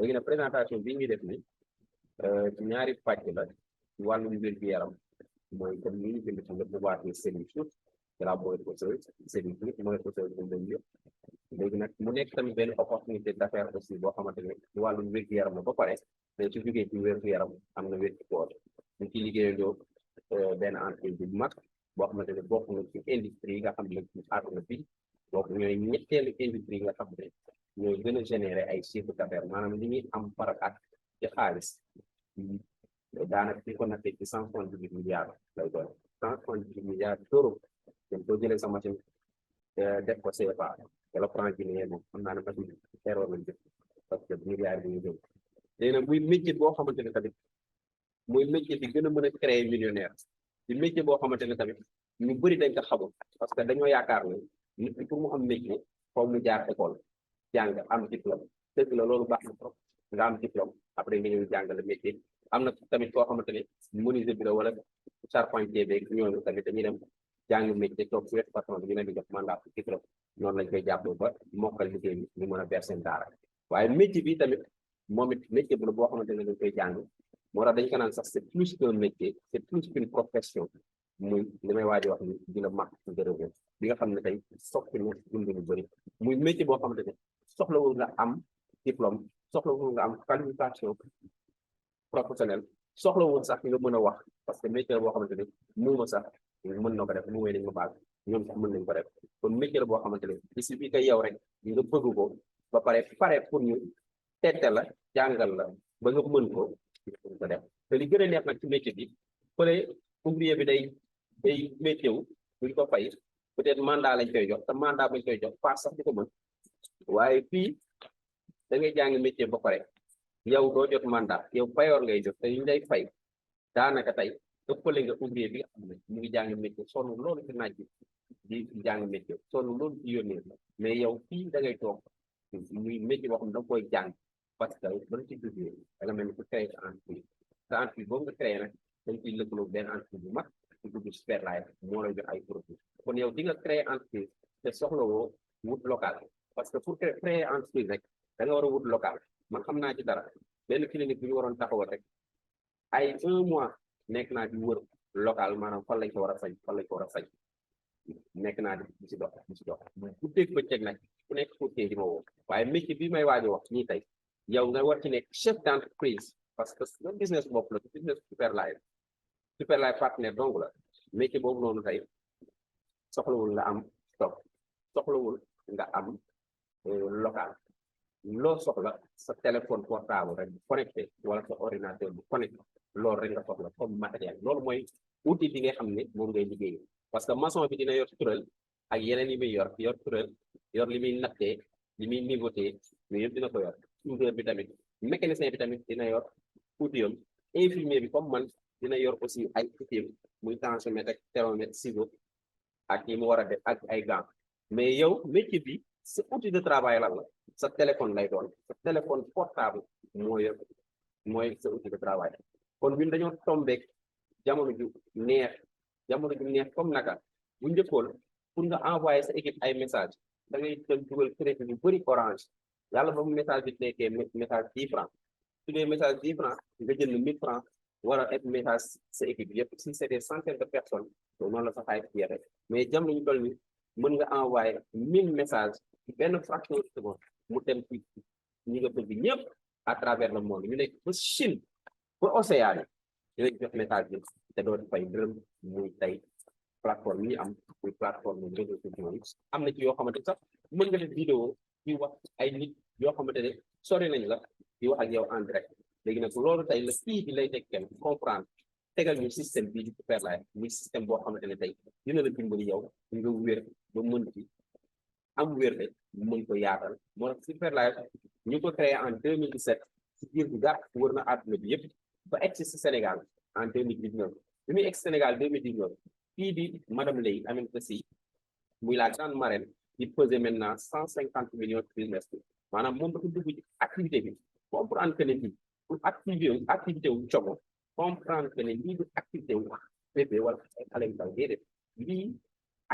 léegi nag présentation bi ñuy def ni ci ñaari pàcc la ci wàllum wér-gu-yaram mooy comme ni ñu bind ci le pouvoir des cellules sources de la moelle osseuse cellule moelle osseuse bu ñu yëpp léegi nag mu nekk tamit benn opportunité d'affaires aussi boo xamante ne ci wàllum wér-gu-yaram la ba pare mais su jógee ci wér-gu-yaram am na wér ci koor ñu ci liggéeyandoo benn entreprise bu mag boo xamante ne bokk na ci industrie yi nga xam ne ci àdduna bi donc ñooy ñetteelu industrie yi nga xam ne ñooy gën a générer ay chiffre d'affaires maanaam li ñuy am par at ci xaalis daanaka di ko nattee ci 178 milliards lay doon 178 milliards d'euros donc soo jëlee sa machine def ko CFA wala franc guinéen moom xam naa ne machine erreur lañ def parce que milliards bi ñu jëm léegi nag muy métier boo xamante ne tamit muy métier bi gën a mën a créer millionnaire di métier boo xamante ne tamit ñu bëri dañ ko xamul parce que dañoo yaakaar ne nit ki pour mu am métier foofu mu jaar école jàng am diplôme dëgg la loolu baax na trop nga am diplôme après nga ñëw jàngale métier am na tamit koo xamante ne menuisier bi la wala charpentier beeg ñooñu tamit dañuy dem jàng métier toog ci wetu patron bi ñu leen di jox mandat pour diplôme noonu lañ koy jàppoo ba mokkal liggéey bi ñu mën a verser seen daara waaye métier bi tamit moom it métier bu la boo xamante ne dañ koy jàng moo tax dañ ko naan sax c'est plus qu'un métier c'est plus qu'une profession muy li may waaj wax ni dina mag gërëm bi nga xam ne tey soppi na dund lu bëri muy métier boo xamante ne soxlawul nga am diplôme soxlawul nga am qualification professionnelle soxlawul sax nga mën a wax parce que métier boo xamante ne muuma sax mën na ko def mu wéy dañ ma baal ñoom sax mën nañ ko def kon métier boo xamante ne ici bi kay yow rek nga bëgg ko ba pare pour ñu tette la jàngal la ba nga mën ko def te li gën a neex nag ci métier bi fële ouvrier bi day métier wu duñ ko fay peut-être mandat lañ koy jox te mandat bañ koy jox paas sax di ko mën waaye fii da ngay jàng métier ba pare yow doo jot mandat yow payoor ngay jot te ñu lay fay daanaka tey ëppale nga ouvrier bi nga xam ne mu ngi jàng métier sonn loolu ci naaj bi di jàng métier sonn loolu ci yónnee mais yow fii da ngay toog muy métier boo xam ne da nga koy jàng parce que ba nga ci duggee da nga mel ni ku créé sa entreprise sa entreprise boobu nga créé nag dañ ciy lëkkaloo benn entreprise bu mag ci dugg Superlife moo lay jox ay produits kon yow di nga créé entreprise te soxlawoo wut local parce que pour créer entreprise rek da nga war a wut local man xam naa ci dara benn clinique bi ñu waroon taxawal rek ay 1 mois nekk naa di wër local maanaam fan lañ ko war a sañ fan lañ ko war a sañ nekk naa di ci dox bu dégg bëccëg nag ku nekk courtier di ma woo waaye métier bi may waaj a wax ñii tey yow nga war ci nekk chef d'entreprise parce que loolu business bopp la business Superlife partenaire donc la métier boobu noonu tey soxlawul nga am stock soxlawul nga am local loo soxla sa téléphone portable rek bu connecté wala sa ordinateur bu connecté loolu rek nga soxla comme matériel loolu mooy outil bi nga xam ne moom ngay liggéey parce que maçon bi dina yor turel ak yeneen yi muy yor turel yor li muy nattee li muy niveauté mais yëpp dina ko yor soudeur bi tamit mécanicien bi tamit dina yor outil am infirmier bi comme man dina yor aussi ay outil muy tensiomètre ak thermomètre ciseau ak yi mu war a def ak ay gants mais yow métier bi sa outil de travail lan la sa téléphone lay doon sa téléphone portable mooy sa outil de travail kon ñun dañoo tombeek jamono ju neex comme naka bu njëkkoon pour nga envoyer sa équipe ay message da ngay dem dugal crédit yu bëri orange yàlla ba mu message bi nekkee message 10 francs su dee message 10 francs nga jënd 1000 francs war a eb message sa équipe yëpp si c'est des centaines de personnes donc noonu la sa xaalis jeexee mais jamono ñu toll ni mën nga envoyer 1000 messages ci benn fraction de seconde mu dem ci ñi nga bëgg ñëpp à travers le monde ñu nekk ba Chine ba Océanie dinañ jox message bi te doo fay dërëm muy tey plateforme yi am muy plateforme réseaux sociaux yi am na ci yoo xamante sax mën nga def vidéo di wax ay nit yoo xamante ne sori nañ la di wax ak yow en direct léegi nag loolu tey la fii bi lay teg kenn comprendre tegal ñu système bii di Superlife muy système boo xamante ne tey dina la dimbali yow nga wér ba mën ci am wér de mën ko yaatal moo tax Superlife ñu ko créé en 2017 ci diir bu gàtt wër na àdduna bi yëpp ba egg si Sénégal en 2019 bi muy egg Sénégal 2019 fii di madame Lay Aminata Sy muy la grande marraine di peser maintenant 150 millions de trimestre maanaam moom dafa dugg ci activité bi comprendre que ne bii pour activité wu como comprendre que ne lii du activité wu bébé wala ay xale yu ndaw déedéet lii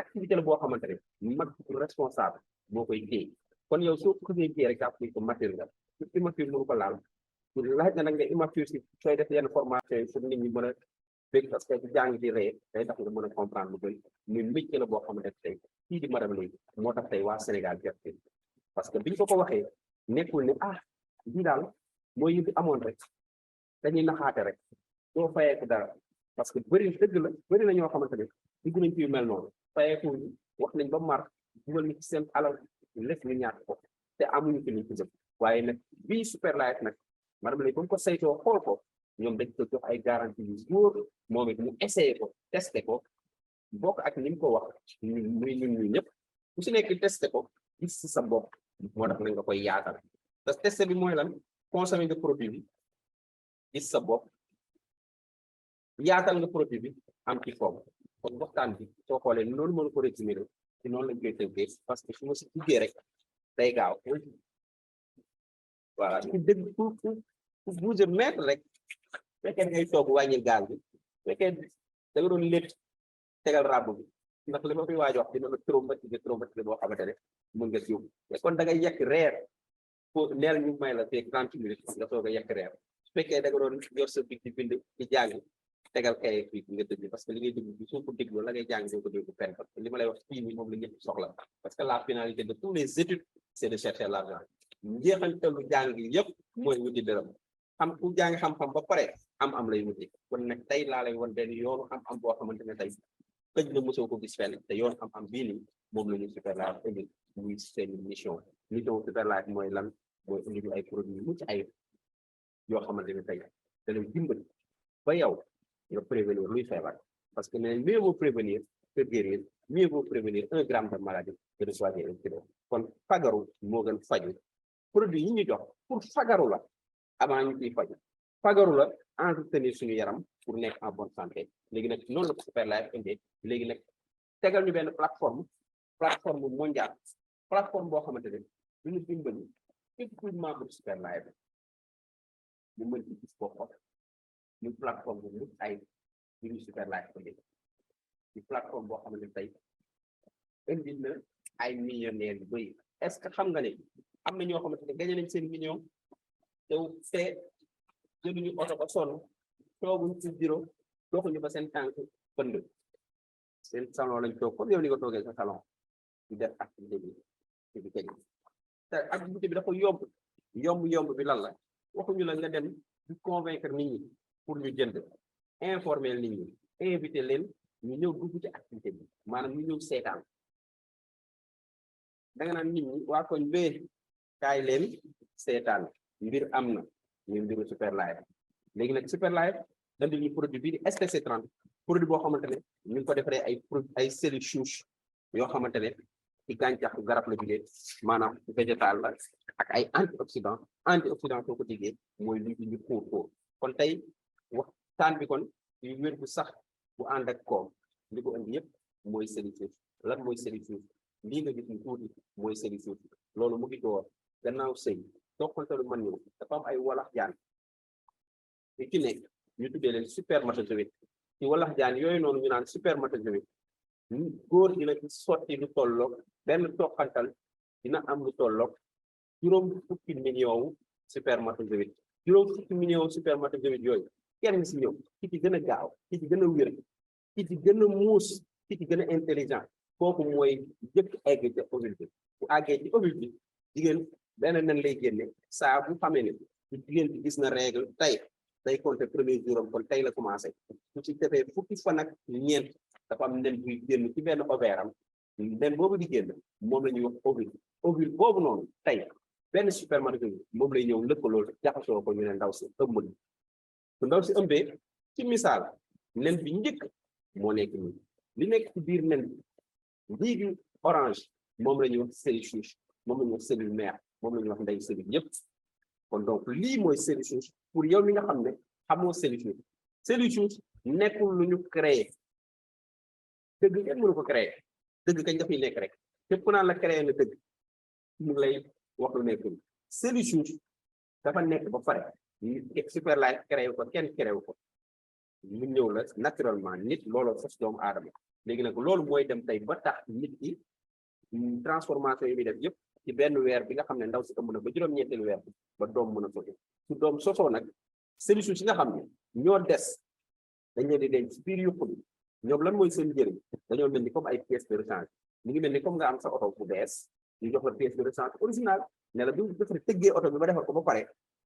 activité la boo xamante ne mag responsable moo koy téye kon yow soo ko xësee téye rek jàpp ko mature nga immature mënu ko laal laaj na nag nga immature si sooy def yenn formation yi pour nit ñi mën a bég parce que jàng di ree day tax nga mën a comprendre lu bëri muy métier la boo xamante ne tey kii di madame léegi moo tax tey waa Sénégal gerte parce que biñ ko waxee nekkul ne lii daal mooy yëpp amoon rek dañuy naxaate rek doo fayeeku dara parce que dëgg la bëri na ñoo xamante ne dugg nañ ci yu mel noonu fayeeku wax nañ ba mar dugal ni ci seen alal lépp ñu ñàkk ko te amuñu fi liñ ci jëm waaye nag bii Superlife nag madame léegi ba mu ko saytoo xool ko ñoom dañ ko jox ay garantie yu wóor moom it mu essayé ko testé ko bokk ak ni mu ko wax muy ñun ñu ñëpp ku si nekk testé ko gis si sa bopp moo tax na nga koy yaatal parce que testé bi mooy lan consommer nga produit bi gis sa bopp yaatal nga produit bi am ci forme kon waxtaan bi soo xoolee noonu mën ko résumer ci noonu lañ koy tënkee parce que su ma si duggee rek day gaaw voilà ku dëgg ku bouger mètre rek fekkee ngay toog wàññil gaal bi fekkee da nga doon létt tegal ràbb bi ndax li ma fi waaj wax dina la traumatisé boo xamante ne mën nga jiw te kon da ngay yekk reer pour neel ñu may la fee 30 minutes nga soog a yekk reer su fekkee da nga doon yor sa big di bind di jàng tegal kay fii nga tëdd parce que li ngay déglu bi soo ko déglu la ngay jàng doo ko déglu fenn parce que li ma lay wax fii nii moom la ñëpp soxla parce que la finalité de tous les études c'est de chercher l'argent njeexantalu jàng gi yëpp mooy wuti dërëm xam ku jàng xam-xam ba pare am lay wuti kon nag tey laa lay wan benn yoonu am boo xamante ne tey këj na mosoo ko gis fenn te yoonu am bii nii moom la ñu Superlife indi muy seen mission Superlife mooy lan mooy indi ñu ay produits yu mucc ayib yoo xamante ne tey da lay dimbali ba yow nga prévenir luy feebar parce que nee mieux vaut prévenir que guérir mieux vaut prévenir 1 gramme de maladie que de soigner 1 kilo kon fagaru moo gën faju produit yi ñu jox pour fagaru la avant ñu ciy faju fagaru la entretenir suñu yaram pour nekk en bonne santé léegi nag noonu la ko Superlife indee léegi nag tegal ñu benn plateforme mondiale plateforme boo xamante ne duñu dimbali képp kuy membre Superlife ñu mën ci gis boppam ñu plateforme bu mucc ay ñu Superlife ko dégg ci plateforme boo xamante ne tey indi na ay millionnaires yu bëri est-ce que xam nga ne am na ñoo xamante ne gagné nañ seen million te jëluñu oto ba sonn tooguñ ci bureau doxuñu ba seen tànk bënd seen salon lañ toog comme yow ni nga toogee sa salon di def activité bi di gañ te activité bi dafa yomb bi lan la waxuñu la nga dem di convaincre nit ñi pour ñu jënd informer nit ñi inviter leen ñu ñëw dugg ci activité bi maanaam ñu ñëw seetaan danga naan nit ñi waa koñ bee kaay leen seetaan mbir am na ñu mbiru Superlife léegi nag Superlife dandi ñu produit bi di STC30 produit boo xamante ne ñu ngi ko defaree ay cellules souches yoo xamante ne ci gàncax garab la jógee maanaam végétal la ak ay antioxydant soo ko déggee mooy li ñu xuur kon tey waxtaan bi kon yu wér bu sax bu ànd ak koom li ko indi yëpp mooy cellules souches lan mooy cellules souches lii nga gis ñu tuuti mooy cellules souches loolu mu ngi door gannaaw sëy toqantalu man ñëw dafa am ay walax jaan yu ci nekk ñu tuddee leen spermatozoïde ci walax jaan yooyu noonu ñu naan spermatozoïde góor dina ci sotti lu tolloog benn toqantal dina am lu tolloog juróom fukki million spermatozoïde yooyu kenn si ñëw ki ci gën a gaaw ki ci gën a wér ki ci gën a muus ki ci gën a intelligent kooku mooy jëkk egg ca ovule bi bu àggee ci ovule bi jigéen benn nen lay génne saa bu xamee ne jigéen bi gis na règle day compter premier jour am kon tey la commencé su ci defee fukki fan ak ñeent dafa am nen buy génn ci benn ovaire am nen boobu di génn moom la ñuy wax ovule boobu noonu tey benn spermatozoïde moom lay ñëw lëkkaloo jaxasoo ko ñu ne ndaw si ëmb na su ndaw si ëmbee ci misaal nen bi njëkk moo nekk nii li nekk ci biir nen bi bii orange moom la ñuy wax cellule souche moom la ñuy wax cellule mère moom la ñuy wax ndey cellule yëpp kon donc lii mooy cellule souche pour yow mi nga xam ne xamoo cellule souche nekkul lu ñu créé dëgg kenn mënu ko créé dëgg kañ dafay nekk rek képp ku naan la créé na dëgg mu ngi lay wax lu nekk cellule souche dafa nekk ba pare Superlife créé ko kenn créé ko mu ñëw la naturellement nit looloo sos doomu aadama léegi nag loolu mooy dem tey ba tax nit ki transformation yi muy def yëpp ci benn weer bi nga xam ne ndaw si ëmb na ba juróom-ñeenteelu weer ba doom mën a sotti su doom sosoo nag cellules si nga xam ne ñoo des dañ leen di denc ci biir yuq bi ñoom lan mooy seen njëriñ dañoo mel ni comme ay pièces de rechange ñu ngi mel ni comme nga am sa oto bu bees ñu jox la pièce de rechange original ne la bi mu defar tëggee oto bi ba defar ko ba pare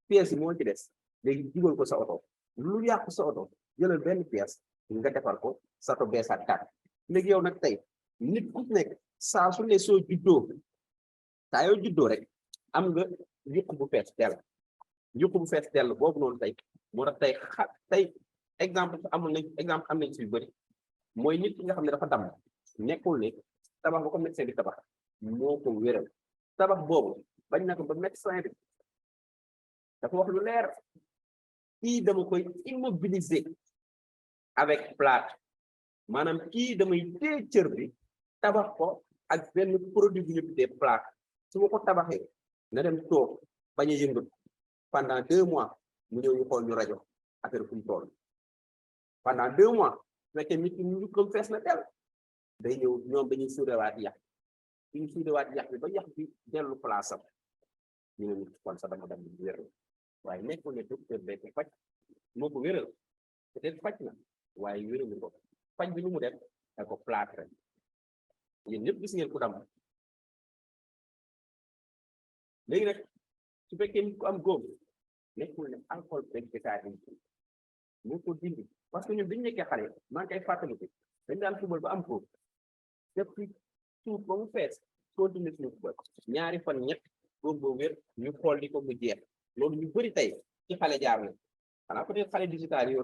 pièces yi moo ci des léegi dugal ko sa oto lu yàqu sa oto jëlal benn pièce nga defar ko sa oto beesaat tàkk léegi yow nag tey nit ku nekk saa su ne soo juddoo saa yoo juddoo rek am nga yuq bu fees dell yuq bu fees dell boobu noonu tey moo tax tey exemple am nañ si yu bëri mooy nit ki nga xam ne dafa damm nekkul ne tabax ba ko médecin di tabax moo ko wéral tabax boobu bañ na ko ba médecin bi dafa wax lu leer kii dama koy immobiliser avec plâtre maanaam kii damay téye cër bi tabax ko ak benn produit bu ñu tuddee plâtre su ma ko tabaxee na dem toog bañ a yëngu pendant 2 mois mu ñëw ñu xool ñu rajo affaire fu mu toll pendant 2 mois su fekkee nit ñi ñu ko fees na tel day ñëw ñoom dañuy suurewaat yàq suñu suurewaat yàq bi ba yàq bi dellu place am ñu ne nit kon sax dama dem di wér waaye nekkul ne docteur day ko faj moo ko wéral peut-être faj na waaye wéralu ko faj bi lu mu def da ko plâtre yéen ñëpp gis ngeen ku dam léegi nag su fekkee nit ku am góom nekkul ne alcool béykat yi moo ko dindi parce que ñun dañu nekkee xale maa ngi koy fàttaliku dañ daan football ba am ko def ci suuf ba mu fees continuer suñu football ñaari fan ñett góom boo wér ñu xool di ko mu jeex loolu ñu bëri tey ci xale jaar na xanaa peut-être xale digital yi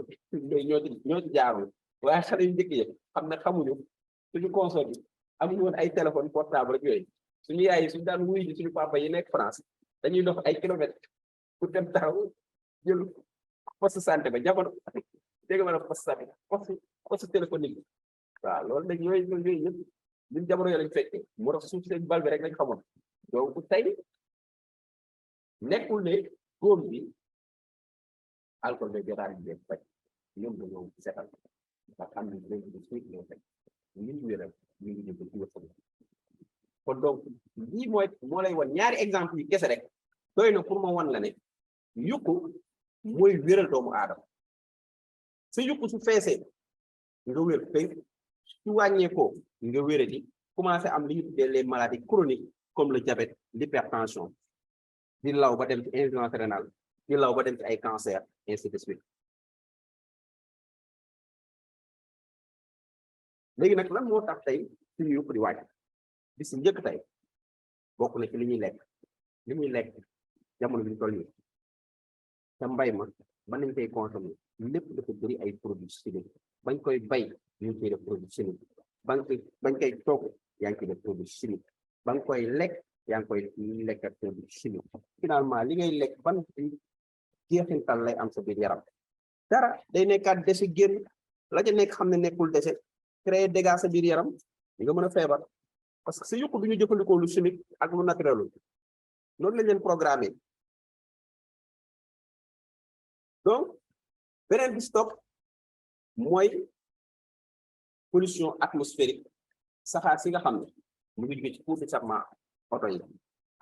ñoo ci jaarul waaye xale yu njëkk yi xam ne xamuñu suñu console bi amuñu woon ay téléphone portable ak yooyu suñu yaay yi suñu daan wuy ji suñu papa yi nekk France dañuy dox ay kilomètres pour dem taxaw jël poste santé ba jamono dégg nga ma ne poste santé poste téléphonique bi waaw loolu nag yooyu yëpp ñun jamono yoo lañ fekkee moo tax suuf seen bal bi rek lañ xamoon donc tey nekkul ne góom bi alcool de jotaay bi leen faj ñoom dañoo seetal ndax am nañ léegi de suite ñoo faj ñu ngi wéral ñu ngi jëm ci wërsëg kon donc lii moo lay wan ñaari exemple yi kese rek doy na pour ma wan la ne yukku mooy wéral doomu aadama sa yukku su feesee nga wér fay su wàññeekoo nga wéradi commencé am li ñu tuddee les maladies chroniques comme le diabète l'hypertension di law ba dem ci insuffisance rénale di law ba dem ci ay cancer ainsi de suite léegi nag lan moo tax tey suñu yukku di wàcc bis si njëkk tey bokk na ci li ñuy lekk jamono bi ñu toll nii ca mbay ma ba nañ koy consommer lépp dafa bëri ay produits chimiques bañ koy bay ñu ngi koy def produit chimique bañ koy togg yaa ngi koy def produit chimique ba nga koy lekk yaa ngi koy lekk ak produit chimique finalement li ngay lekk ban jeexintal lay am sa biir yaram dara day nekkaat déchet génn la ca nekk xam ne nekkul déchet créer dégâts sa biir yaram di nga mën a feebar parce que sa yokku du ñu jëfandikoo lu chimique ak lu naturel loolu lañ leen programmé donc beneen bi stop mooy pollution atmosphérique saxaar si nga xam ne mu ngi jóge ci puuti sarment oto yi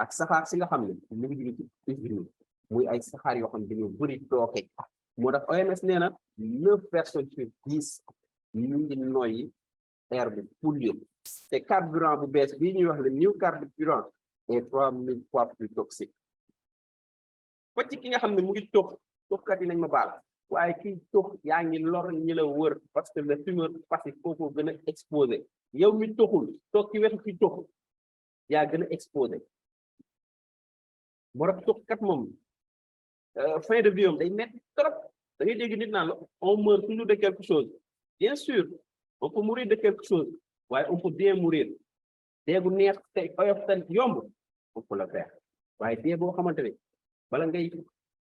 ak saxaar si nga xam ne mu ngi jóge ci usine yi muy ay saxaar yoo xam ne dañoo bëri tooke moo tax OMS nee na 9 personnes sur 10 ñu ngi noyyi air bi pollué te carburant bu bees bii ñuy wax le new carburant est 3000 fois plus toxique ba ci ki nga xam ne mu ngi toxkat yi nañ ma baal waaye kii tox yaa ngi lor ñi la wër parce que le fumeur passif kooku gën a exposé yow mi toxul toog ci wetu ki tox yaa gën a exposé moo tax toxkat moom fin de vie am day metti trop da ngay dégg nit naan la on meurt toujours de quelque chose bien sûr on peut mourir de quelque chose waaye on peut bien mourir deegu neex tey oyof tan yomb on peut le faire waaye dee boo xamante ne bala ngay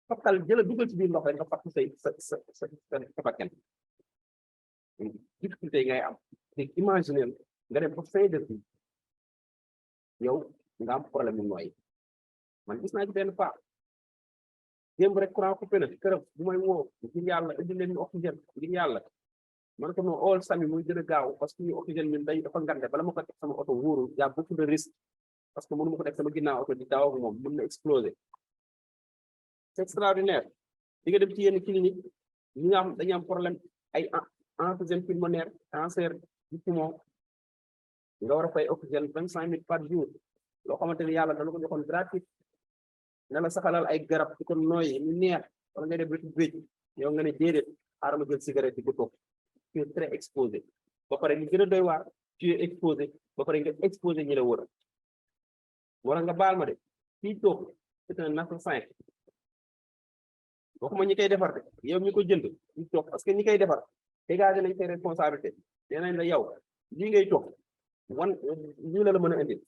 fottal jëla dugal ci biir ndox rek nga fatt sa bakkan difficulté yi ngay am te imaginer nga dem ba fin de vie yow nga am problème mu nooy man gis naa ci benn fois démb rek courant coupé na këram bu may woo ngir yàlla indi leen ñu oxygène ngir yàlla man ko non all sami muy gën a gaaw parce que ñu oxygène ñun day dafa ngande bala ma ko teg sama oto wóorul y a beaucoup de risque parce que mënu ma ko def sama ginnaaw oto di daw ak moom mën na exploser. C'est extraordinaire. di nga dem ci yenn clinique ñi nga xam dañu am problème ay emphysème pulmonaire, cancer du poumon nga war a fay oxygène 25 000 par jour loo xamante ni yàlla dana ko joxoon gratuit ne la saxalal ay garab di ko nooyi ñu neex wala nga def wetu géej yow nga ne déedéet xaaral ma jël cigarette di ko toog tu es très exposé ba pare li gën a doy waar tu es exposé ba pare nga exposé ñi la wër wala nga baal ma de fii toog c'est un assassin waxuma ñi koy defar de yow ñi ko jënd ñu toog parce que ñi koy defar dégagé nañ seen responsabilité nee nañ la yow lii ngay toog lii la mën a indil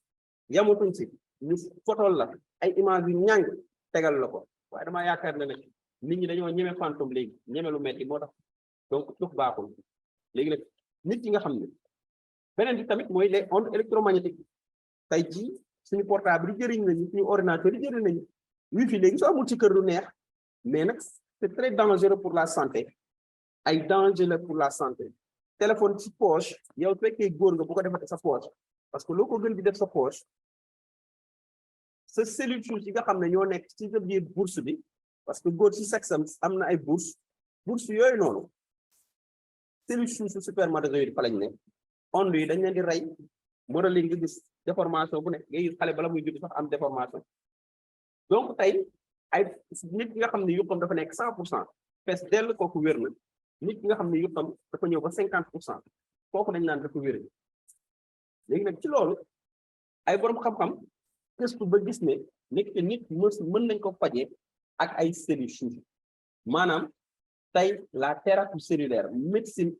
yamatuñ si ñu fotol la ay image yu ñàng tegal la ko waaye damaa yaakaar ne nag nit ñi dañoo ñeme fantôme léegi ñeme lu metti moo tax donc tux baaxul léegi nag nit yi nga xam ne beneen bi tamit mooy les ondes électromagnétiques tey jii suñu portable yi jëriñ nañu suñu ordinateur yi jëriñ nañu wifi léegi soo amul ci kër lu neex mais nag c'est très dangereux pour la santé ay danger la pour la santé téléphone ci poche yow fekkee góor nga bu ko defate sa poche parce que loo ko gën di def sa poche sa cellule souche yi nga xam ne ñoo nekk ci sa biir bourse bi parce que góor ci sexe am na ay bourse yooyu noonu cellule souche spermatozoïde fa lañ ne onde yi dañ leen di rey moo tax léegi nga gis déformation bu ne ngay gis xale bala muy judd sax am déformation donc tey ay nit ki nga xam ne yuppam dafa nekk 100% fees dell kooku wér na nit ki nga xam ne yuppam dafa ñëw ba 50% kooku dañ naan dafa wér léegi nag ci loolu ay borom xam-xam gëstu ba gis ne nekk nit mën nañ ko fajee ak ay cellules souches maanaam tey la thérapie cellulaire médecine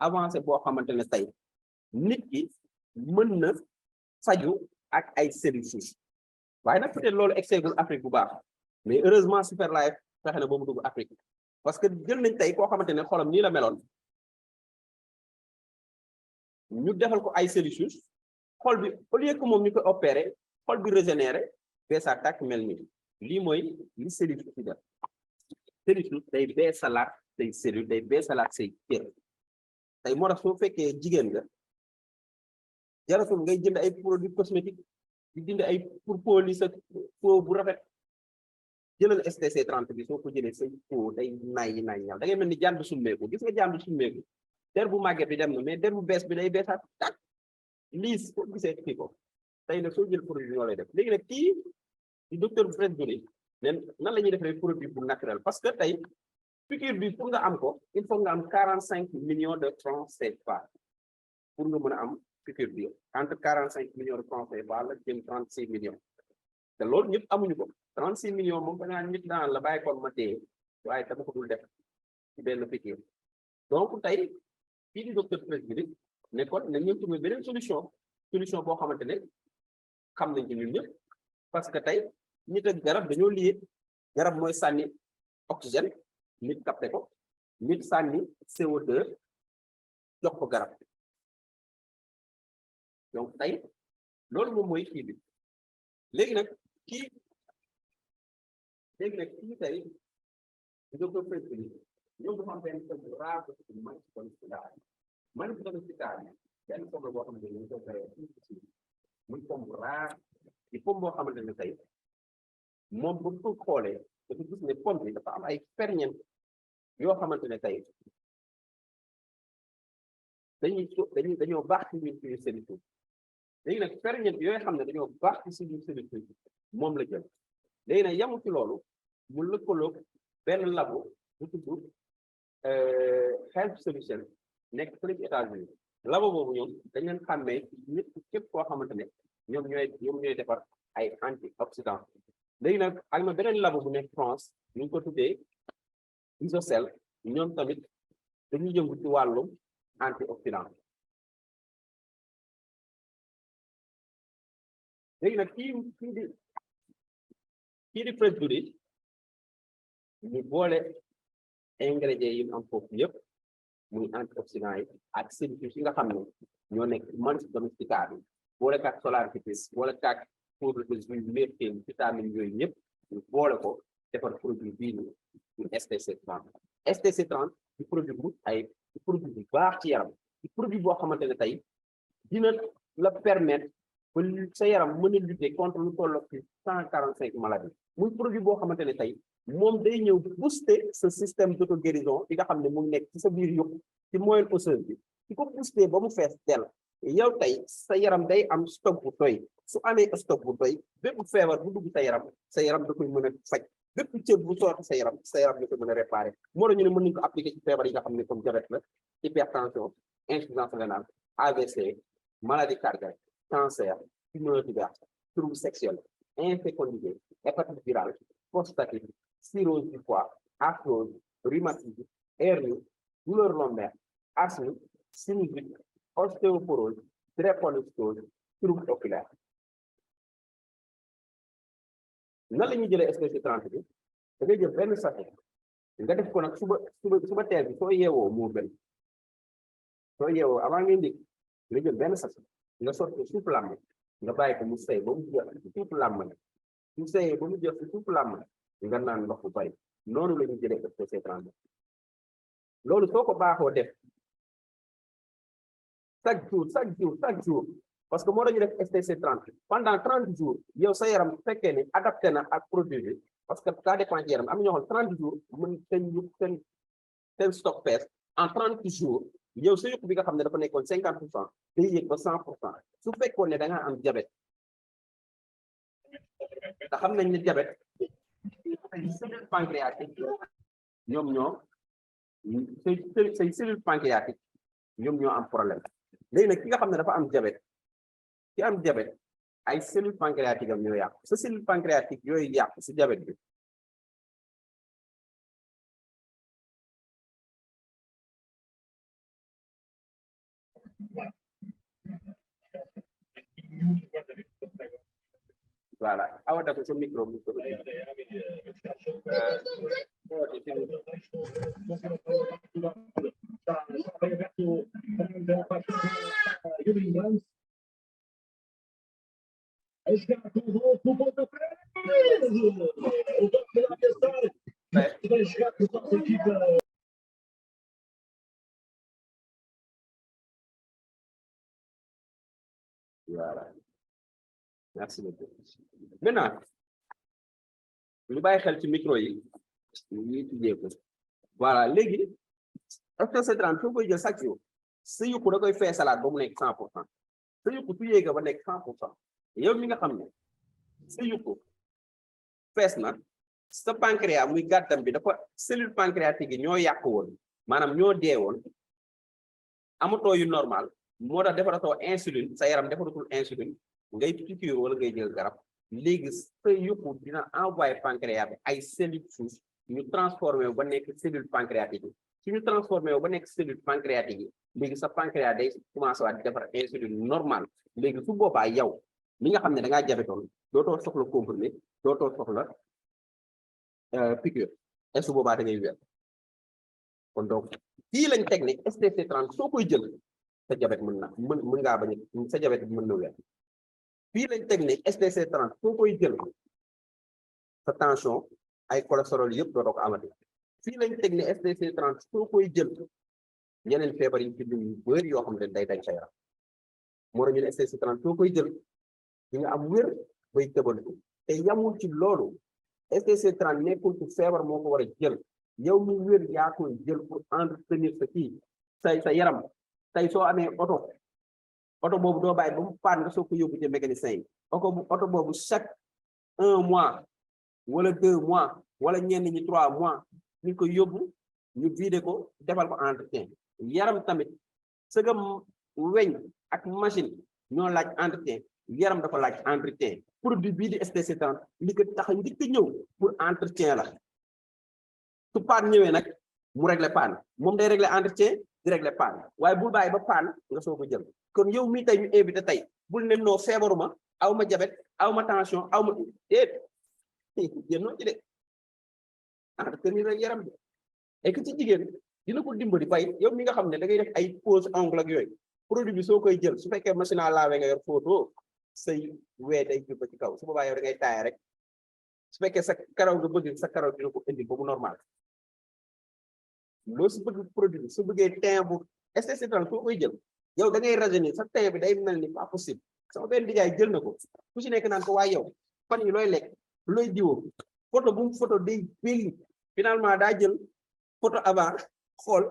avancé boo xamante ne tey nit ki mën na faju ak ay cellules souches waaye nag peut-être loolu exeggul Afrique bu baax mais heureusement Superlife fexe na boobu dugg Afrique parce que jël nañ tey koo xamante ne xolam nii la meloon ñu defal ko ay cellules souches xol bi au lieu que moom ñu koy opéré xol bi régénéré bee sa tàkk mel nii lii mooy li cellule souche def cellule souche day bee salaat say cellule day bee salaat say cër tey moo tax soo fekkee jigéen nga jaratul ngay jënd ay produits cosmétiques di jënd ay pour peau sa peau bu rafet jëlal STC30 bi soo ko jëlee say peau day naay ñal da ngay mel ni jaan bu summeeku gis nga jaan bu summeeku der bu màgget bi dem na mais der bu bees bi day beesaat tak liis ko gisee kii ko tey nag soo jël produit ñoo lay def léegi nag kii di docteur Presbyri nen nan la ñuy defee produit bu naturel parce que tey piqûre bi pour nga am ko il faut nga am 45 millions de francs CFA pour nga mën a am piqûre bi entre 45 millions de francs CFA la jëm 36 millions te loolu ñëpp amuñu ko 36 millions moom dangaa nit daan la bàyyi kon ma téye waaye dama ko dul def ci benn piqûre donc tey kii di docteur Presbyri ne kon nañ ñëw trouver beneen solution boo xamante ne xam nañ ci ñun ñëpp parce que tey nit ak garab dañoo lié garab mooy sànni oxygène nit capté ko nit sànni CO2 jox ko garab donc tey loolu moom mooy kii bi léegi nag kii tey di docteur Presbyri ñoom dafa am benn bu rare man benn pomme la boo xamante ne ñu koy créé muy pomme bu raar di pomme boo xamante ne tey moom bu ko xoolee dafa gis ne pomme bi dafa am ay ferñeent yoo xamante ne tey dañoo baax ci ñun suñu cellule souche léegi nag ferñeent yooyu xam ne dañoo baax ci suñu cellule souche moom la jël léegi nag yamu ci loolu mu lëkkaloog benn labo bu tudd Health Solution nekk fële ci États-Unis labo boobu ñoom dañ leen xàmmee ñëpp képp koo xamante ne ñoom ñooy defar ay antioxydant léegi nag ak na beneen labo bu nekk France ñu ngi ko tuddee Isocel ñoom tamit dañuy yëngu ci wàllum antioxydant léegi nag kii di Presbyri ñu boole ingrédients yi mu am foofu yëpp muy antioxydant yi ak cellules yi nga xam ne ñoo nekk manus domesticale bi boole kat solarifitis boole kat poudre de jus lépine vitamine yooyu ñëpp ñu boole ko defar produit bii nii ñu STC30 di produit bu di produit bu baax ci yaram di produit boo xamante ne tey dina la permettre ba sa yaram mën a lutter contre lu toll ci 145 maladies muy produit boo xamante ne tey moom day ñëw booster sa système d'auto-guérison bi nga xam ne mu ngi nekk ci sa biir yëpp ci moelle osseuse bi ci ko booster ba mu fees dell yow tey sa yaram day am stock bu doy su amee stock bu doy bépp feebar bu dugg sa yaram da koy mën a faj bépp cër bu sooti sa yaram da koy mën a réparer moo tax ñu ne mën nañu ko appliquer ci feebar yi nga xam ne comme diabète la hypertension insuffisance rénale AVC maladie cardiaque cancer tumeur du gaz trouble sexuel infécondité hépatite virale prostatique cirrhose du foie arthrose rhumatisme hernie douleur lombaire asthme sinusite ostéoporose drépanocytose trouble oculaire nan la ñuy jëlee STC30 bi da ngay jël benn sachet nga def ko nag suba teel bi soo yeewoo moo gën soo yeewoo avant ngay ndékki nga jël benn sachet nga sotti suuf làmm nga bàyyi ko mu sey ba mu jeex ci suuf làmm su seyee ba mu jeex ci suuf làmm nga naan ndox bu bari noonu la ñuy jëlee STC30 loolu soo ko baaxoo def chaque jour parce que moo dañu def STC30 pendant 30 jours yow sa yaram su fekkee ne adapté na ak produit bi parce que ça dépend ci yaram am na ñoo xam 30 jours mën seen stock fees en 30 jours yow sa yëpp bi nga xam ne dafa nekkoon 50% day yéeg ba 100% su fekkoon ne da nga am diabète te xam nañ ne diabète cellule pancréatique ñoom ñoo say cellule pancréatique ñoom ñoo am problème léegi nag ki nga xam ne dafa am diabète ki am diabète ay cellule pancréatique am ñoo yàqu sa cellule pancréatique yooyu yàqu si diabète bi voilà awa dafa sa micro bi voilà merci beaucoup maintenant ñu bàyyi xel ci micro yi ñuy tijjee ko voilà léegi STC30 soo koy jël chaque jour sa yukku da koy feesalaat ba mu nekk 100% sa yukku su yéega ba nekk 100% yow mi nga xam ne sa yukku fees na sa pancréas muy gàttam bi dafa cellule pancréatique yi ñoo yàq woon maanaam ñoo dee woon amatoo yu normal moo tax defaratoo insuline sa yaram defaratul insuline ngay piqûre wala ngay jël garab léegi sa yukku dina envoyé pancréas bi ay cellules souches ñu transformé wu ba nekk cellule pancréatique yi su ñu transformé wu ba nekk cellule pancréatique yi léegi sa pancréas day commencé waat di defar insuline normal léegi su boobaa yow mi nga xam ne da ngaa jabetoon dootoo soxla comprimé dootoo soxla piqûre et su boobaa da ngay wér kon donc fii lañ teg ne STC30 soo koy jël sa jabet mën ngaa bañ sa jabet mën na wér fii lañ teg ne STC30 soo koy jël sa tension ay cholestérol yëpp dootoo ko amati fii lañ teg ne STC30 soo koy jël yeneen feebar yi bind yu bëri yoo xam ne day dañ sa yaram moo tax ñu ne STC30 soo koy jël di nga am wér bay tëbaliku te yamul ci loolu STC30 nekkul ci feebar moo ko war a jël yow mi wér yaa koy jël pour entretenir sa kii sa yaram tey soo amee oto boobu doo bàyyi ba mu paan nga soo ko yóbbu ci mécanicien yi oto boobu chaque 1 mois wala 2 mois wala ñenn ñi 3 mois ñu ko yóbbu ñu vidé ko defal ko entretien yaram tamit sëgam weñ ak machine ñoo laaj entretien yaram dafa laaj entretien produit bii di STC30 li ko tax njëkk a ñëw pour entretien la su paan ñëwee nag mu régler paan moom day régler entretien di régler paan waaye bul bàyyi ba paan nga soo ko jël kon yow mii tey ñu invité tey bul ne noo feebaruma aw ma diabète aw ma tension aw ma déet génnoo ci de entretenir rek yaram bi et que ci jigéen dina ko dimbali fay yow mi nga xam ne da ngay def ay pose ongle ak yooyu produit bi soo koy jël su fekkee machine à laver nga yor photo say wee day jubba ci kaw su boobaa yow da ngay taaya rek su fekkee sa karaw nga bëgg sa karaw dina ko indi ba mu normal loolu su bëgg produit bi su bëggee teint bu STC30 soo koy jël yow da ngay rajeunir sa teint bi day mel ni pas possible sama benn liggéey jël na ko ku ci nekk naan ko waaye yow fan yi looy lekk looy diwoo photo bu mu photo day belli finalement daa jël photo avant xool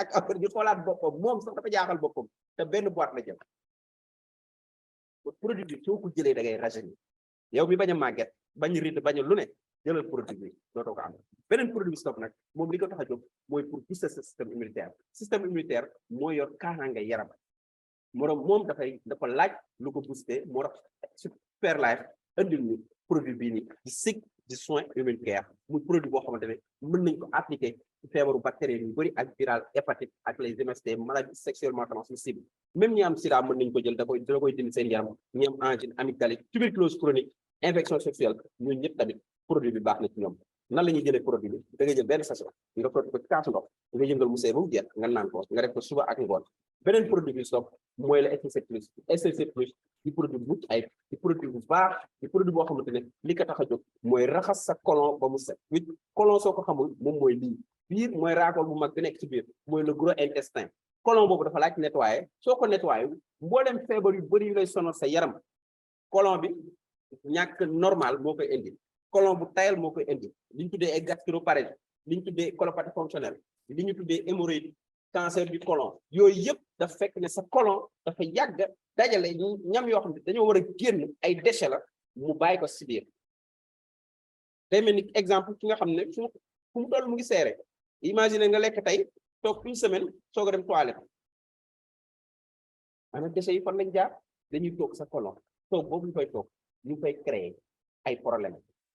ak après di xoolaat boppam moom sax dafa jaaxal boppam te benn boîte la jël produit bi soo ko jëlee da ngay rajeunir yow mi bañ a màgget bañ riid bañ a lu ne jëlal produit bi dootoo ko am beneen produit bi stop nag moom li ko tax a jóg mooy pour booster sa système immunitaire moo yor kaaraange yaram moom dafa laaj lu ko booster moo tax Superlife andil ni produit bii nii di SIC di soin immunitaire muy produit boo xamante ne mën nañ ko appliquer ci feebaru bactéries yu bëri ak viral hépatite ak les MST maladies sexuellement transmissibles même ñi am sida mën nañ ko jël da koy dindi seen yaram ñi am angine amygdalique tuberculose chronique infection sexuelle ñooñu ñëpp tamit produit bi baax na ci ñoom nan la ñuy jëlee produit bi da ngay jël benn sachet nga sotti ko ci kaasu ndox nga yëngal mu seey ba mu jeex nga naan ko nga def ko suba ak ngoon beneen produit bi stop mooy la STC30 di produit bu ay di produit bu baax di produit boo xamante ne li ko tax a jóg mooy raxas sa colon ba mu set wit colon soo ko xamul moom mooy lii biir mooy raakool bu mag bi nekk ci biir mooy le gros intestin colon boobu dafa laaj nettoyer soo ko nettoyer mboolem feebar yu bëri yu lay sonal sa yaram colon bi ñàkk normal moo koy indi colon bu tayal moo koy indi li ñu tuddee ay gastroparésie li ñu tuddee colopathie fonctionnelle li ñu tuddee hémorroïde cancer du côlon yooyu yëpp dafa fekk ne sa côlon dafa yàgg dajale ñam yoo xam ne dañoo war a génn ay déchets la mu bàyyi ko si biir day mel ni exemple ki nga xam ne fu mu toll mu ngi seere imagine nga lekk tey toog une semaine soog a dem toilette ana déchets yi fan lañ jaar dañuy toog sa côlon toog boobu ñu koy toog ñu koy créer ay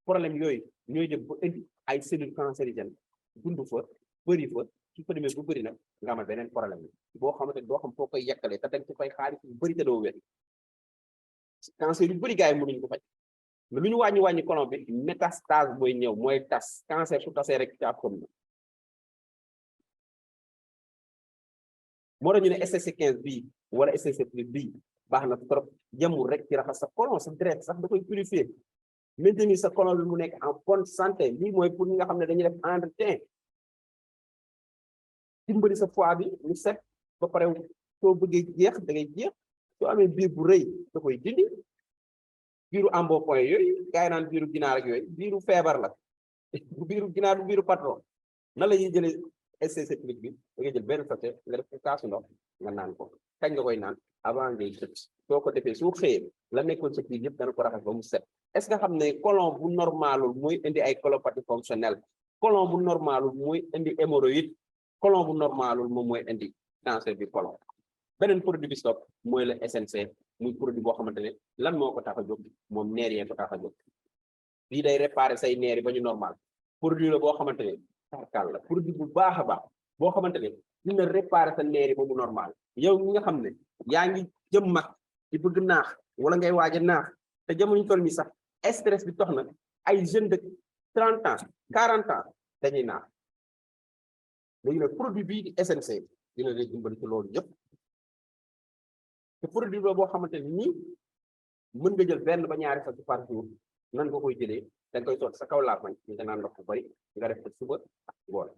problème yooyu ñooy dem ba indi ay cellules cancérigènes dund fa bëri fa su ko demee bu bëri nag nga amal beneen problème boo xamante doo xam foo koy yàqalee te dañ ci fay xaalis yu bëri te doo wér cancer yu bëri gars yi mënuñu ko faj mais lu ñu wàññi colon bi métastase mooy ñëw mooy tas cancer su tasee rek ci ab commune moo tax ñu ne STC15 bii wala STC30 bii baax na trop jëmul rek ci raxas sa colon sa deret sax da koy purifier maintenir sa colon bi mu nekk en bonne santé lii mooy pour ñi nga xam ne dañuy def entretien dimbali sa foie bi ñu set ba pare soo bëggee jeex da ngay jeex soo amee biir bu rëy da koy dindi biiru embonpoint yooyu gaa yi naan biiru ginaar ak yooyu biiru feebar la bu biiru ginaar bu biiru patron nan la ñuy jëlee STC30 bi da ngay jël benn sachet nga def ko kaasu ndox nga naan ko kañ nga koy naan avant ngay tëdd soo ko defee soo xëyee la nekkoon sa biir yëpp dana ko raxas ba mu set est-ce que xam ne colon bu normalul mooy indi ay colopathie fonctionnelle colon bu normalul mooy indi hémorroïde colon bu normalul moom mooy indi cancer du colon beneen produit bi stop mooy le SNC muy produit boo xamante ne lan moo ko tax a jóg moom neer yee ko tax a jóg bii day réparer say neer yi ba ñu normal produit la boo xamante ne tarkal la produit bu baax a baax boo xamante ne dina réparer sa neer yi ba mu normal yow ñi nga xam ne yaa ngi jëm mag di bëgg naax wala ngay waaj a naax te jamono toll mi sax stress bi tax na ay jeunes de 30 ans 40 ans dañuy naax léegi nag produit bii di SNC dina leen dimbali ci loolu yëpp te produit la boo xamante ni nii mën nga jël benn ba ñaari fa par jour nan nga koy jëlee da nga koy sotti sa kaw laafañ nga naan ndox bu bari nga def ko suba ak ngoon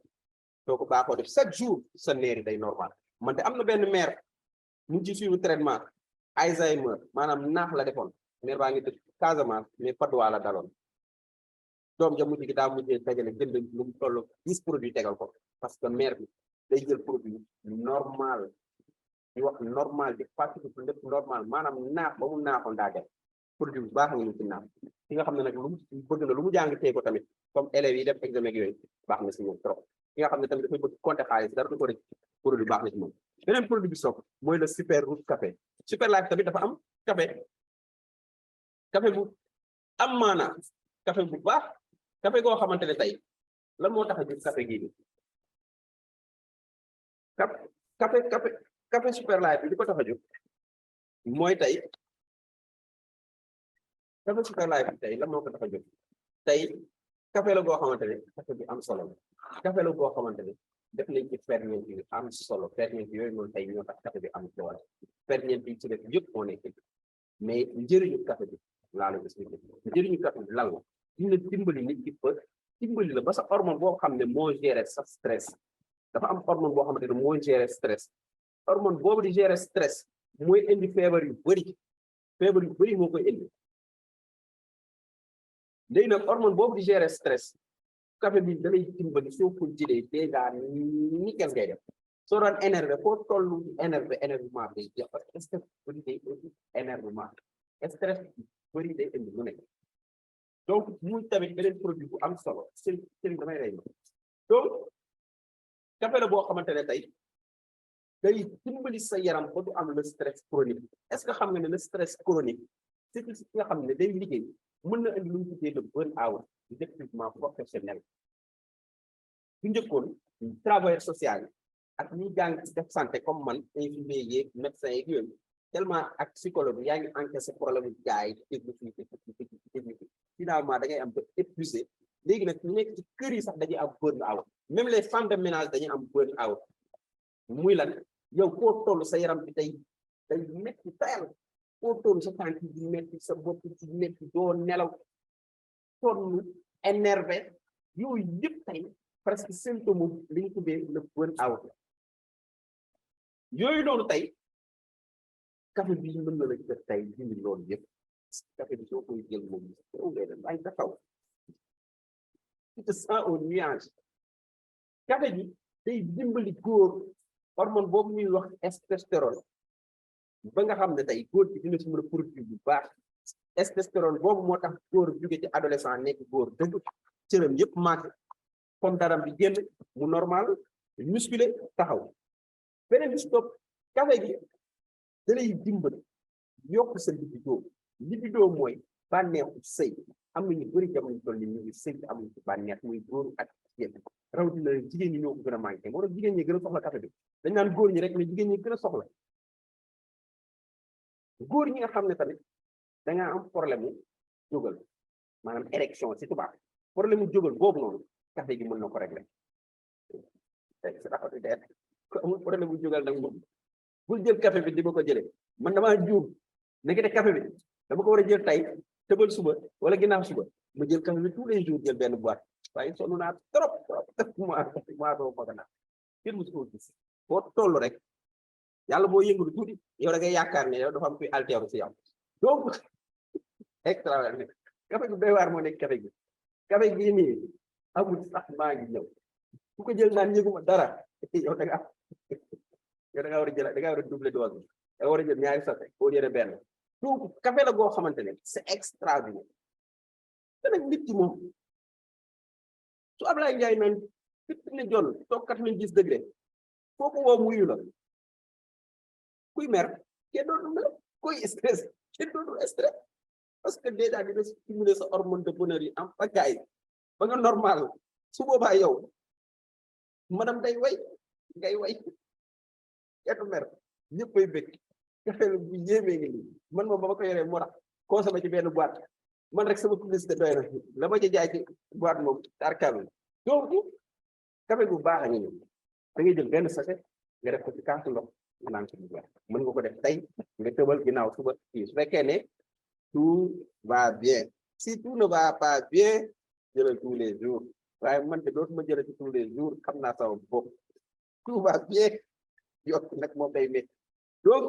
soo ko baaxoo def chaque jour sa neer yi day normal man te am na benn mère mu ngi ci suivre traitement Alzheimer maanaam naax la defoon mère baa ngi dëkk Casamance mais Padois la daloon doom ja mujj gi daa mujjee dajale jënd lu mu toll 10 produits tegal ko parce que mère bi day jël produit normal di wax normal di fàttali ko lépp normal maanaam naax ba mu naaxoon daa def produit bu baax nga ñu ci naax ki nga xam ne nag lu mu bëgg na lu mu jàng tee ko tamit comme élèves yi def examen ak yooyu baax na si moom trop ki nga xam ne tamit dafay bëgg compter xaalis dara du ko rek produit baax na ci moom beneen produit bi soog mooy le super root café Superlife tamit dafa am café bu am maanaa café bu baax café goo xamante ne tey lan moo tax a jël café gii bi café Superlife bi li ko tax a jóg mooy tey café Superlife bi tey lan moo ko tax a jóg tey café la goo xamante ne café bi am solo la café la goo xamante ne def nañ ci ferñeent yi am solo ferñeent yooyu noonu tey ñoo tax café bi am doole ferñeent yi ci def yëpp moo nekk mais njëriñu café bi laa la expliqué njëriñu café bi lan la dina dimbali nit ki ba dimbali la ba sa hormone boo xam ne moo gérer sa stress dafa am hormone boo xamante ne moo gérer stress hormone boobu di gérer stress mooy indi feebar yu bëri feebar yu bëri moo koy indi léegi nag hormone boobu di gérer stress café bi da lay dimbali soo ko jëlee déjà nickel ngay def soo doon énervé foo tollu énervement day jeex parce que stress bëri day indi énervement stress bëri day indi lu nekk donc muy tamit beneen produit bu am solo sëriñ damay rey donc café la boo xamante ne tey day dimbali sa yaram ba du am le stress chronique est-ce que xam nga ne le stress chronique c'est ce nga xam ne day liggéey mën na indi lu ñu tuddee le burn-out d'épuisement professionnel bu njëkkoon travailleur social yi ak ñi jàng def santé comme man infirmier yeeg médecin yeeg yooyu tellement ak psychologue yaa ngi encaissé problème yu gars yi technique finalement da ngay am ba épuisé léegi nag ñu nekk ci kër yi sax dañuy am burn-out même les femmes de ménage dañuy am burn-out muy lan yow foo toll sa yaram bi day metti tayal foo toll sa tànk di metti sa bopp di metti doo nelaw sonn énervé yooyu yëpp tey presque symptôme li ñu tuddee le burn-out yooyu noonu tey café bi mën na la jël tey dindi loolu yëpp café bi soo koy jël moom ay taxaw tu te sens au nuage café bi day dimbali góor hormone boobu ñuy wax testostérone ba nga xam ne tey góor bi dina si mën a produire bu baax testostérone boobu moo tax góor jóge ci adolescent nekk góor dëgg cëram yëpp manqué comme daram bi génn mu normal musculé taxaw beneen bi stop café gi da lay dimbali yokk sa libido mooy bànneexu sëy am na ñu bëri jamono toll ni ñu ngi sëy amuñ ci bànneex muy góor ak jigéen rawatina jigéen ñi ñoo ko gën a manqué moo tax jigéen ñi gën a soxla café bi dañ naan góor ñi rek mais jigéen ñi gën a soxla góor ñi nga xam ne tamit da nga am problème mu jógal maanaam érection ci tubaab problème mu jógal boobu noonu café gi mën na ko régler ko amul problème mu jógal nag moom bul jël café bi di ma ko jëlee man damaa juum nekkete café bi dama ko war a jël tey tëbal suba wala ginnaaw suba ma jël café bi tous les jours jël benn boîte waaye sonn naa trop maa doo bëgg naa kenn musu ko gis foo toll rek yàlla boo yëngatu tuuti yow da ngay yaakaar ne yow dafa am kuy altéru si yow donc extraordinaire café bi doy waar moo nekk café gi nii amul sax maa ngi ñëw ku ko jël naan yëguma dara yow da nga war a jël da nga war a doubler dose bi da nga war a jël ñaari sachet boo jëlee benn donc café la goo xamante ne c'est extraordinaire te nag nit ki moom su Ablaye Ndiaye naan fit ne jon toog 90 degré fooku woo muyu la kuy mer kenn dootu mer kuy stress kenn dootu stress parce que déjà dina stimuler sa hormone de bonheur yi en pagaille ba nga normal su boobaa yow madame day way ngay way kenn mer ñëppay bëgg café bu yéemee ngi nii man moom ba ma ko yoree moo tax consommé ci benn boîte man rek sama publicité doy na la ma ci jaay ci boîte moom tarkal donc café bu baax a ngi nii da ngay jël benn sachet nga def ko ci kaasu ndox nga naan ko bu baax mën nga ko def tey nga tëbal ginnaaw suba fii su fekkee ne tout va bien si tout ne va pas bien jëlal tous les jours waaye man de dootuma jëlal ci tous les jours xam naa sama bopp tout va bien yokk nag moom day métti donc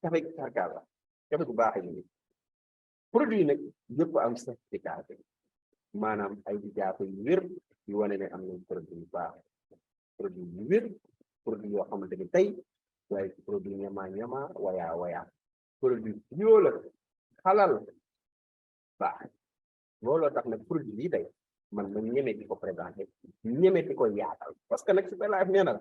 café tarkal la café bu baax a ngi nii produit nag yëpp am certificat maanaam ay di jaato yu wér yu wane ne am nañ produit yu baax produit yu wér produit yoo xamante ni tey waaye produit ñama waya produit yoo la xalal baax looloo tax nag produit yi tey man ma ñeme di ko présenté ñeme di ko yaatal parce que nag Superlife nee na la